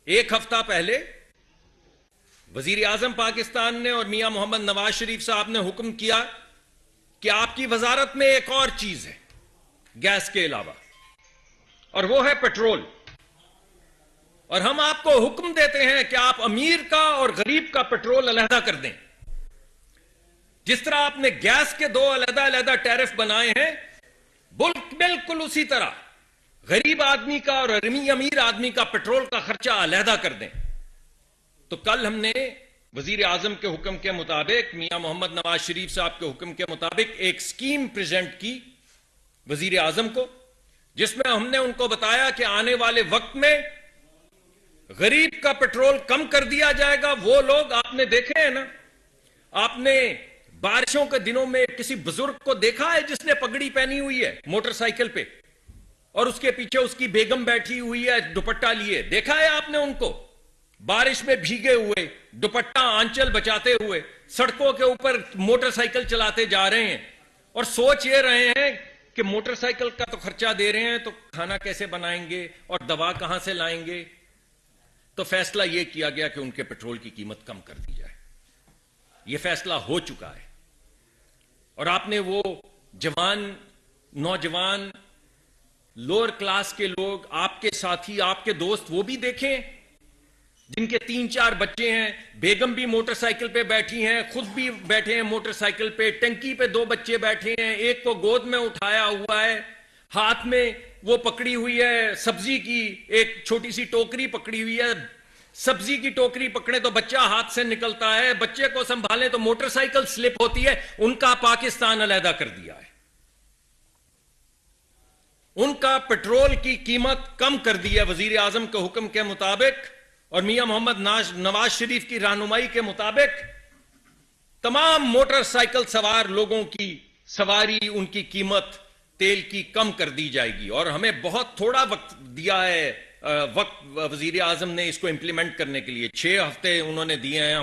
ایک ہفتہ پہلے وزیر اعظم پاکستان نے اور میاں محمد نواز شریف صاحب نے حکم کیا کہ آپ کی وزارت میں ایک اور چیز ہے گیس کے علاوہ، اور وہ ہے پیٹرول۔ اور ہم آپ کو حکم دیتے ہیں کہ آپ امیر کا اور غریب کا پیٹرول علیحدہ کر دیں۔ جس طرح آپ نے گیس کے دو علیحدہ علیحدہ ٹیرف بنائے ہیں، بالکل اسی طرح غریب آدمی کا اور امیر آدمی کا پیٹرول کا خرچہ علیحدہ کر دیں۔ تو کل ہم نے وزیر اعظم کے حکم کے مطابق، میاں محمد نواز شریف صاحب کے حکم کے مطابق ایک سکیم پریزنٹ کی وزیر اعظم کو، جس میں ہم نے ان کو بتایا کہ آنے والے وقت میں غریب کا پیٹرول کم کر دیا جائے گا۔ وہ لوگ آپ نے دیکھے ہیں نا، آپ نے بارشوں کے دنوں میں کسی بزرگ کو دیکھا ہے جس نے پگڑی پہنی ہوئی ہے موٹر سائیکل پہ اور اس کے پیچھے اس کی بیگم بیٹھی ہوئی ہے دوپٹہ لیے؟ دیکھا ہے آپ نے ان کو بارش میں بھیگے ہوئے، دوپٹہ آنچل بچاتے ہوئے سڑکوں کے اوپر موٹر سائیکل چلاتے جا رہے ہیں اور سوچ یہ رہے ہیں کہ موٹر سائیکل کا تو خرچہ دے رہے ہیں تو کھانا کیسے بنائیں گے اور دوا کہاں سے لائیں گے؟ تو فیصلہ یہ کیا گیا کہ ان کے پیٹرول کی قیمت کم کر دی جائے۔ یہ فیصلہ ہو چکا ہے، اور آپ نے وہ جوان نوجوان لوور کلاس کے لوگ، آپ کے ساتھی، آپ کے دوست، وہ بھی دیکھیں جن کے 3-4 بچے ہیں، بیگم بھی موٹر سائیکل پہ بیٹھی ہیں، خود بھی بیٹھے ہیں موٹر سائیکل پہ، ٹنکی پہ 2 بچے بیٹھے ہیں، ایک کو گود میں اٹھایا ہوا ہے، ہاتھ میں وہ پکڑی ہوئی ہے سبزی کی ایک چھوٹی سی ٹوکری پکڑی ہوئی ہے۔ سبزی کی ٹوکری پکڑے تو بچہ ہاتھ سے نکلتا ہے، بچے کو سنبھالے تو موٹر سائیکل سلپ ہوتی ہے۔ ان کا پاکستان علیحدہ کر دیا ہے، ان کا پیٹرول کی قیمت کم کر دی ہے وزیر اعظم کے حکم کے مطابق، اور میاں محمد نواز شریف کی رہنمائی کے مطابق تمام موٹر سائیکل سوار لوگوں کی سواری، ان کی قیمت تیل کی کم کر دی جائے گی۔ اور ہمیں بہت تھوڑا وقت دیا ہے، وقت وزیر اعظم نے اس کو امپلیمنٹ کرنے کے لیے 6 ہفتے انہوں نے دیے ہیں۔